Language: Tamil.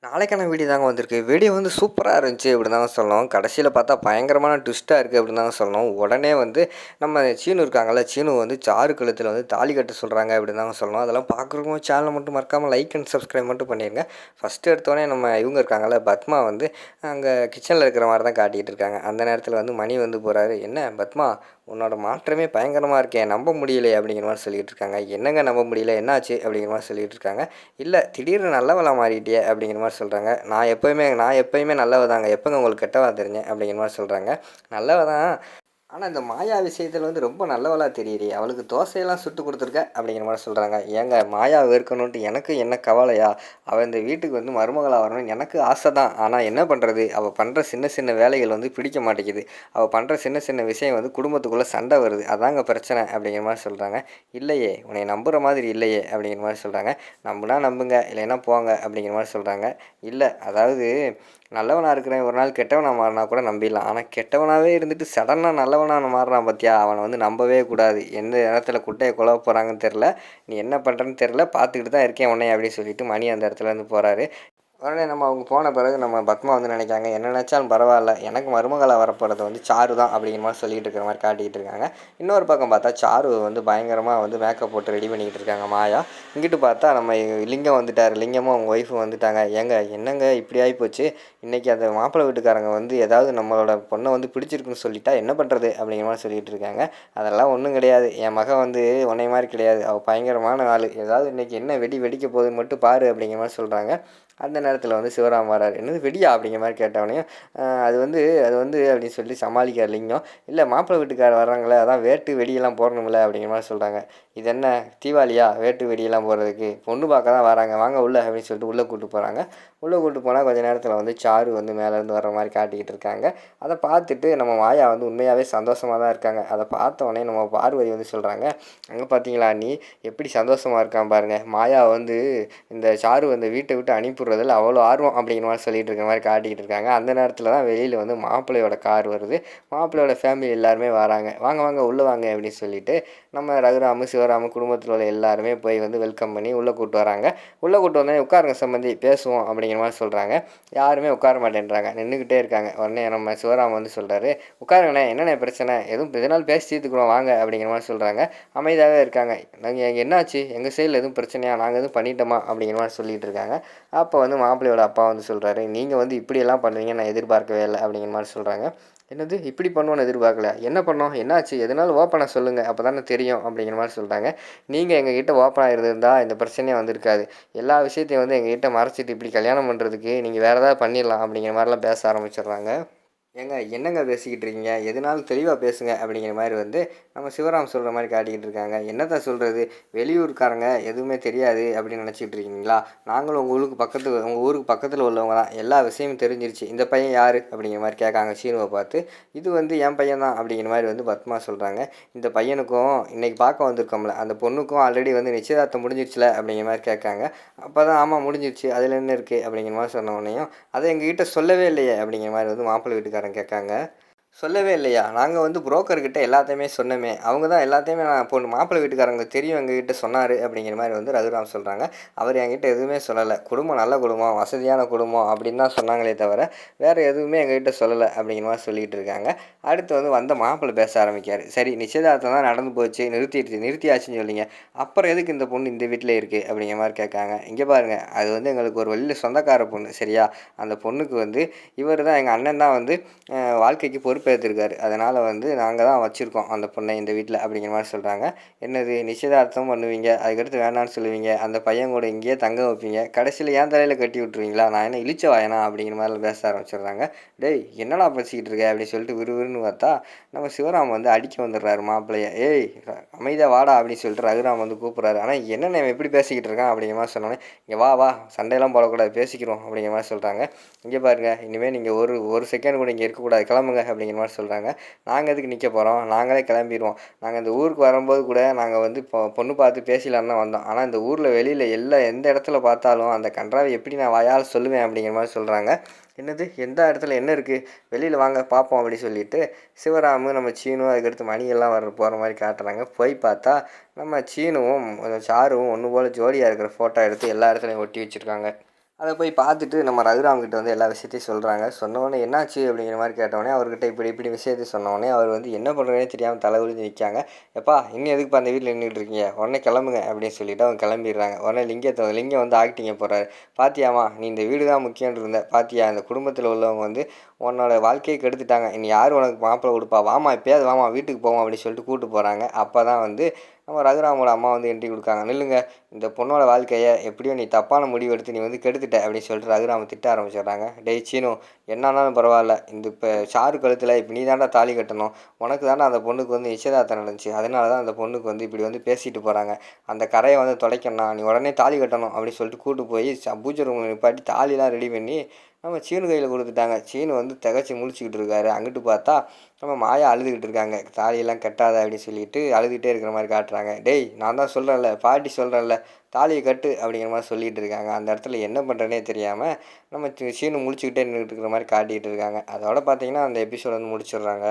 நாளைக்கான வீடியோ தாங்க வந்திருக்கு. வீடியோ வந்து சூப்பரா இருந்துச்சு அப்படின்னு தாங்க சொல்லணும். கடைசியில பார்த்தா பயங்கரமான ட்விஸ்ட்டா இருக்கு அப்படின்னு தாங்க சொல்லணும். உடனே வந்து நம்ம சீனு இருக்காங்கல்ல, சீனு வந்து சாரு கழுத்துல வந்து தாலி கட்ட சொல்றாங்க அப்படின்னு தாங்க சொல்லணும். அதெல்லாம் பார்க்குறவங்க சேனலை மட்டும் மறக்காம லைக் அண்ட் சப்ஸ்கிரைப் மட்டும் பண்ணிருங்க. ஃபர்ஸ்ட் எடுத்தோடனே நம்ம இவங்க இருக்காங்கல்ல, பத்மா வந்து அங்கே கிச்சனில் இருக்கிற மாதிரி தான் காட்டிகிட்டு இருக்காங்க. அந்த நேரத்தில் வந்து மணி வந்து போகிறாரு. என்ன பத்மா, உன்னோட மாற்றமே பயங்கரமாக இருக்கே, நம்ப முடியலையே அப்படிங்கிற மாதிரி சொல்லிட்டு இருக்காங்க. என்னங்க நம்ப முடியல, என்னாச்சு அப்படிங்கிற மாதிரி சொல்லிட்டு இருக்காங்க. இல்லை, திடீர்னு நல்லவளா மாறிட்டியே அப்படிங்கிற மாதிரி சொல்கிறாங்க. நான் எப்பயுமே நல்லவ தாங்க, எப்போங்க உங்களுக்கு கெட்டவா தெரிஞ்சேன் அப்படிங்கிற மாதிரி சொல்கிறாங்க. நல்லவ தான், ஆனால் இந்த மாயா விஷயத்தில் வந்து ரொம்ப நல்லவளா தெரியலையே, அவளுக்கு தோசையெல்லாம் சுட்டு கொடுத்துருக்க அப்படிங்கிற மாதிரி சொல்கிறாங்க. ஏங்க, மாயா வெறுக்கணுன்ட்டு எனக்கு என்ன கவலையா? அவள் இந்த வீட்டுக்கு வந்து மருமகளாக வரணும்னு எனக்கு ஆசை தான். ஆனால் என்ன பண்ணுறது, அவள் பண்ணுற சின்ன சின்ன வேலைகள் வந்து பிடிக்க மாட்டேங்குது. அவள் பண்ணுற சின்ன சின்ன விஷயம் வந்து குடும்பத்துக்குள்ளே சண்டை வருது, அதாங்க பிரச்சனை அப்படிங்கிற மாதிரி சொல்கிறாங்க. இல்லையே, உன்னை நம்புகிற மாதிரி இல்லையே அப்படிங்கிற மாதிரி சொல்கிறாங்க. நம்புனா நம்புங்க, இல்லைன்னா போங்க அப்படிங்கிற மாதிரி சொல்கிறாங்க. இல்லை, அதாவது நல்லவனாக இருக்கிறேன் ஒரு நாள் கெட்டவனாக மாறினா கூட நம்பிடலாம். ஆனால் கெட்டவனாகவே இருந்துட்டு சடனாக நல்லவனாக மாறுறான் பார்த்தியா, அவனை வந்து நம்பவே கூடாது. எந்த இடத்துல குட்டையை குழப்ப போகிறாங்கன்னு தெரில, நீ என்ன பண்ணுறன்னு தெரில, பார்த்துக்கிட்டு தான் இருக்கேன் உன்னை அப்படின்னு சொல்லிட்டு மணி அந்த இடத்துலேருந்து போகிறாரு. உடனே நம்ம அவங்க போன பிறகு நம்ம பத்மா வந்து நினைக்காங்க, என்ன நினச்சாலும் பரவாயில்ல, எனக்கு மருமகளாக வரப்போகிறது வந்து சாரு தான் அப்படிங்கிற மாதிரி சொல்லிட்டு இருக்கிற மாதிரி காட்டிக்கிட்டு இருக்காங்க. இன்னொரு பக்கம் பார்த்தா சாரு வந்து பயங்கரமாக வந்து மேக்கப் போட்டு ரெடி பண்ணிக்கிட்டு இருக்காங்க மாயா. இங்கிட்டு பார்த்தா நம்ம லிங்கம் வந்துட்டார். லிங்கமும் அவங்க ஒய்ஃபும் வந்துட்டாங்க. ஏங்க, என்னங்க இப்படி ஆகிப்போச்சு, இன்றைக்கி அந்த மாப்பிள்ளை வீட்டுக்காரங்க வந்து ஏதாவது நம்மளோட பொண்ணை வந்து பிடிச்சிருக்குன்னு சொல்லிட்டா என்ன பண்ணுறது அப்படிங்கிற மாதிரி சொல்லிகிட்டு இருக்காங்க. அதெல்லாம் ஒன்றும் கிடையாது, என் மகன் வந்து உன்னை மாதிரி கிடையாது, அவள் பயங்கரமான ஆள், ஏதாவது இன்றைக்கி என்ன வெடிக்க போகுதுன்னு மட்டும் பாரு அப்படிங்கிற மாதிரி சொல்கிறாங்க. அந்த நேரத்தில் வந்து சிவராம் வராரு. என்னது வெடியா அப்படிங்கிற மாதிரி கேட்டவனையும் அது வந்து அப்படின்னு சொல்லி சமாளிக்கார் லிங்கம். இல்லை, மாப்பிள்ளை வீட்டுக்காரர் வர்றாங்களே, அதான் வேட்டு வெடியெல்லாம் போடணும்ல அப்படிங்கிற மாதிரி சொல்கிறாங்க. இது என்ன தீபாவளியா வேட்டு வெடியெல்லாம் போடுறதுக்கு, பொண்ணு பார்க்க தான் வராங்க, வாங்க உள்ள அப்படின்னு சொல்லிட்டு உள்ளே கூப்பிட்டு போகிறாங்க. உள்ளே கூப்பிட்டு போனால் கொஞ்சம் நேரத்தில் வந்து சாரு வந்து மேலேருந்து வர்ற மாதிரி காட்டிக்கிட்டு இருக்காங்க. அதை பார்த்துட்டு நம்ம மாயா வந்து உண்மையாகவே சந்தோஷமாக தான் இருக்காங்க. அதை பார்த்தோன்னே நம்ம பார்வதி வந்து சொல்கிறாங்க, அங்கே பார்த்தீங்களா நீ எப்படி சந்தோஷமாக இருக்கான் பாருங்கள். மாயா வந்து இந்த சாரு வந்து வீட்டை விட்டு அனுப்பிடுறதில் அவ்வளோ ஆர்வம் அப்படிங்கிற மாதிரி சொல்லிட்டு இருக்கிற மாதிரி காட்டிக்கிட்டு இருக்காங்க. அந்த நேரத்தில் தான் வெளியில் வந்து மாப்பிள்ளையோட கார் வருது. மாப்பிள்ளையோட ஃபேமிலி எல்லாருமே வராங்க. வாங்க வாங்க உள்ளே வாங்க அப்படின்னு சொல்லிட்டு நம்ம ரகுராமு சிவராமு குடும்பத்தில் உள்ள எல்லாருமே போய் வந்து வெல்கம் பண்ணி உள்ளே கூப்பிட்டு வராங்க. உள்ளே கூப்பிட்டு வந்தோடனே உட்காருங்க சம்பந்தி பேசுவோம் அப்படிங்கிற மாதிரி சொல்கிறாங்க. யாருமே உட்கார மாட்டேன்றாங்க, நின்றுக்கிட்டே இருக்காங்க. உடனே நம்ம சிவராம் வந்து சொல்கிறாரு, உட்காருங்கண்ணே, என்னென்ன பிரச்சனை, எதனாலும் பேசி தீர்த்துக்குறோம் வாங்க அப்படிங்கிற மாதிரி சொல்கிறாங்க. அமைதியாகவே இருக்காங்க. நாங்கள் என்னாச்சு, எங்கள் சைடில் எதுவும் பிரச்சனையா, நாங்கள் எதுவும் பண்ணிட்டோமா அப்படிங்கிற மாதிரி சொல்லிகிட்டு இருக்காங்க. அப்போ வந்து மாப்பிள்ளையோட அப்பா வந்து சொல்கிறாரு, நீங்கள் வந்து இப்படியெல்லாம் பண்ணுவீங்க நான் எதிர்பார்க்கவே இல்லை அப்படிங்கிற மாதிரி சொல்கிறாங்க. என்னது இப்படி பண்ணுவோன்னு எதிர்பார்க்கல, என்ன பண்ணோம், என்னாச்சு, எதனாலும் ஓப்பனாக சொல்லுங்கள், அப்போ தானே தெரியும் அப்படிங்கிற மாதிரி சொல்கிறாங்க. நீங்கள் எங்ககிட்ட ஓப்பனாக இருந்திருந்தால் இந்த பிரச்சனையே வந்திருக்காது. எல்லா விஷயத்தையும் வந்து எங்ககிட்ட மறைச்சிட்டு இப்படி கல்யாணம் பண்ணுறதுக்கு நீங்கள் வேறு ஏதாவது பண்ணிடலாம் அப்படிங்கிற மாதிரிலாம் பேச ஆரம்பிச்சிடுறாங்க. ஏங்க, என்னங்க பேசிக்கிட்டு இருக்கீங்க, எதுனாலும் தெளிவாக பேசுங்க அப்படிங்கிற மாதிரி வந்து நம்ம சிவராம் சொல்கிற மாதிரி காட்டிக்கிட்டு இருக்காங்க. என்னதான் சொல்கிறது, வெளியூர்காரங்க எதுவுமே தெரியாது அப்படின்னு நினச்சிக்கிட்டு இருக்கீங்களா? நாங்களும் உங்கள் ஊருக்கு பக்கத்தில் உள்ளவங்க தான், எல்லா விஷயமும் தெரிஞ்சிருச்சு. இந்த பையன் யார் அப்படிங்கிற மாதிரி கேட்காங்க சீனுவை பார்த்து. இது வந்து என் பையன் தான் அப்படிங்கிற மாதிரி வந்து பத்மா சொல்கிறாங்க. இந்த பையனுக்கும் இன்றைக்கி பார்க்க வந்திருக்கோம்ல, அந்த பொண்ணுக்கும் ஆல்ரெடி வந்து நிச்சயதார்த்தம் முடிஞ்சிருச்சுல அப்படிங்கிற மாதிரி கேட்காங்க. அப்போ தான் ஆமாம் முடிஞ்சிருச்சு, அதில் என்ன இருக்குது அப்படிங்கிற மாதிரி சொன்ன உடனேயும், அதை எங்ககிட்ட சொல்லவே இல்லையே அப்படிங்கிற மாதிரி வந்து மாப்பிள்ளை வீட்டுக்காரங்க கேட்காங்க. சொல்லவே இல்லையா? நாங்கள் வந்து புரோக்கர்கிட்ட எல்லாத்தையுமே சொன்னோமே, அவங்க தான் எல்லாத்தையுமே நான் பொண்ணு மாப்பிள்ளை வீட்டுக்காரங்களுக்கு தெரியும் எங்ககிட்ட சொன்னார் அப்படிங்கிற மாதிரி வந்து ரகுராம் சொல்கிறாங்க. அவர் என்கிட்ட எதுவுமே சொல்லலை, குடும்பம் நல்ல குடும்பம், வசதியான குடும்பம் அப்படின்னு தான் சொன்னாங்களே தவிர வேறு எதுவுமே எங்ககிட்ட சொல்லலை அப்படிங்கிற மாதிரி சொல்லிகிட்டு இருக்காங்க. அடுத்து வந்து வந்த மாப்பிள்ளை பேச ஆரம்பிக்கார். சரி, நிச்சயதார்த்தம் தான் நடந்து போச்சு, நிறுத்தியாச்சுன்னு சொல்லிங்க, அப்புறம் எதுக்கு இந்த பொண்ணு இந்த வீட்டில் இருக்குது அப்படிங்கிற மாதிரி கேட்காங்க. இங்கே பாருங்கள், அது வந்து எங்களுக்கு ஒரு வெளியில் சொந்தக்கார பொண்ணு சரியா, அந்த பொண்ணுக்கு வந்து இவர் தான் எங்கள் அண்ணன் தான் வந்து வாழ்க்கைக்கு பொறுப்பேற்றிருக்காரு, அதனால் வந்து நாங்கள் தான் வச்சுருக்கோம் அந்த பொண்ணை இந்த வீட்டில் அப்படிங்கிற மாதிரி சொல்கிறாங்க. என்னது நிச்சயதார்த்தம் பண்ணுவீங்க, அதுக்கடுத்து வேணான்னு சொல்லுவீங்க, அந்த பையன் கூட இங்கேயே தங்க வைப்பீங்க, கடைசியில் ஏன் தலையில் கட்டி விட்ருவீங்களா, நான் என்ன இழிச்ச வாயனா அப்படிங்கிற மாதிரி பேச ஆரம்பிச்சிடுறாங்க. டேய், என்னடா பேசிக்கிட்டு இருக்க அப்படின்னு சொல்லிட்டு விறுவிறுன்னு பார்த்தா நம்ம சிவராம் வந்து அடிக்க வந்துடுறாரு மாப்பிள்ளைய. ஏய், அமைதியாக வாடா அப்படின்னு சொல்லிட்டு ரகுராம் வந்து கூப்பிட்றாரு. ஆனால் என்னென்ன எப்படி பேசிக்கிட்டு இருக்கான் அப்படிங்கிற மாதிரி சொன்னோன்னே, இங்கே வா வா, சண்டையெல்லாம் போடக்கூடாது, பேசிக்கிறோம் அப்படிங்கிற மாதிரி சொல்கிறாங்க. இங்கே பாருங்கள், இனிமேல் நீங்கள் ஒரு செகண்ட் கூட இங்கே இருக்கக்கூடாது, கிளம்புங்க அப்படிங்கிற மாதிரி சொல்கிறாங்க. நாங்கள் எதுக்கு நிற்க போகிறோம், நாங்களே கிளம்பிடுவோம். நாங்கள் இந்த ஊருக்கு வரும்போது கூட நாங்கள் வந்து பொண்ணு பார்த்து பேசலான்னு தான் வந்தோம். ஆனால் இந்த ஊரில் வெளியில் எந்த இடத்துல பார்த்தாலும் அந்த கன்றாவை எப்படி நான் வாயால் சொல்லுவேன் அப்படிங்கிற மாதிரி சொல்கிறாங்க. என்னது எந்த இடத்துல என்ன இருக்குது, வெளியில் வாங்க பார்ப்போம் அப்படி சொல்லிட்டு சிவராமு நம்ம சீனு அதுக்கடுத்து மணியெல்லாம் போகிற மாதிரி காட்டுறாங்க. போய் பார்த்தா நம்ம சீனுவும் சாருவும் ஒன்று போல் ஜோடியாக இருக்கிற ஃபோட்டோ எடுத்து எல்லா இடத்துலையும் ஒட்டி வச்சுருக்காங்க. அத போய் பார்த்துட்டு நம்ம ரகுராம் கிட்ட வந்து எல்லா விஷயத்தையும் சொல்கிறாங்க. சொன்னோனே என்னாச்சு அப்படிங்கிற மாரி கேட்டோனே, அவர்கிட்ட இப்படி இப்படி விஷயத்த சொன்னோனே, அவர் வந்து என்ன பண்ணுறதுனே தெரியாம தலை குனிஞ்சு நிக்காங்க. "எப்பா இன்னும் எதுக்குப்பா அந்த வீட்ல நின்னுட்டு இருக்கீங்க? உடனே கிளம்புங்க" அப்படின்னு சொல்லிட்டு அவங்க கிளம்பிடுறாங்க. உடனே லிங்கம் வந்து ஆக்டிங்க போடுறாரு. "பாத்தியாம்மா நீ இந்த வீடு தான் முக்கியம்னு இருந்த. பாத்தியா இந்த குடும்பத்தில உள்ளவங்க வந்து உன்னோட வாழ்க்கைய கெடுத்துட்டாங்க. இனி யார் உனக்கு மாப்பிள குடுப்பா? வாம்மா இப்பயாவது வாம்மா வீட்டுக்கு போவோம்" அப்படின்னு சொல்லிட்டு கூட்டு போறாங்க. அப்பதான் வந்து நம்ம ரகுராமோட அம்மா வந்து என்ட்ரி குடுக்காங்க. "நில்லுங்க. இந்த பொண்ணோட வாழ்க்கைய எப்படியோ நீ தப்பான முடிவு எடுத்து நீ வந்து கெடுத்துட்ட" அப்படின்னு சொல்லிட்டு ரகுராம திட்ட ஆரம்பிச்சிடுறாங்க. "டேய் சீனு என்ன ஆனாலும் பரவாயில்ல. இந்த இப்போ சாரு கழுத்துல இப்போ நீ தான்டா தாலி கட்டணும். உனக்கு தான்டா அந்த பொண்ணுக்கு வந்து நிச்சயதார்த்தம் நடந்துச்சு. அதனால தான் அந்த பொண்ணுக்கு வந்து இப்படி வந்து பேசிட்டு போகிறாங்க. அந்த கரையை வந்து தொலைக்கணும்னா நீ உடனே தாலி கட்டணும்" அப்படின்னு சொல்லிட்டு கூட்டு போய் பூஜை ரூமில் நிப்பாட்டி தாலிலாம் ரெடி பண்ணி நம்ம சீனு கையில் கொடுத்துட்டாங்க. சீனு வந்து திகச்சு முழிச்சுக்கிட்டு இருக்காரு. அங்கிட்டு பார்த்தா நம்ம மாயா அழுதுகிட்டு இருக்காங்க. "தாலியெல்லாம் கட்டாத" அப்படின்னு சொல்லிட்டு அழுதுகிட்டே இருக்கிற மாதிரி காட்டுறாங்க. "டேய் நான் தான் சொல்கிறேன்ல, பாட்டி சொல்கிறேன்ல, தாலியை கட்டு" அப்படிங்கிற மாதிரி சொல்லிட்டு இருக்காங்க. அந்த இடத்துல என்ன பண்ணுறதுனே தெரியாமல் நம்ம சீனு முழிச்சுக்கிட்டே நின்றுட்டு இருக்கிற மாதிரி காட்டிகிட்டு இருக்காங்க. அதோட பார்த்தீங்கன்னா அந்த எபிசோட் வந்து முடிச்சிடுறாங்க.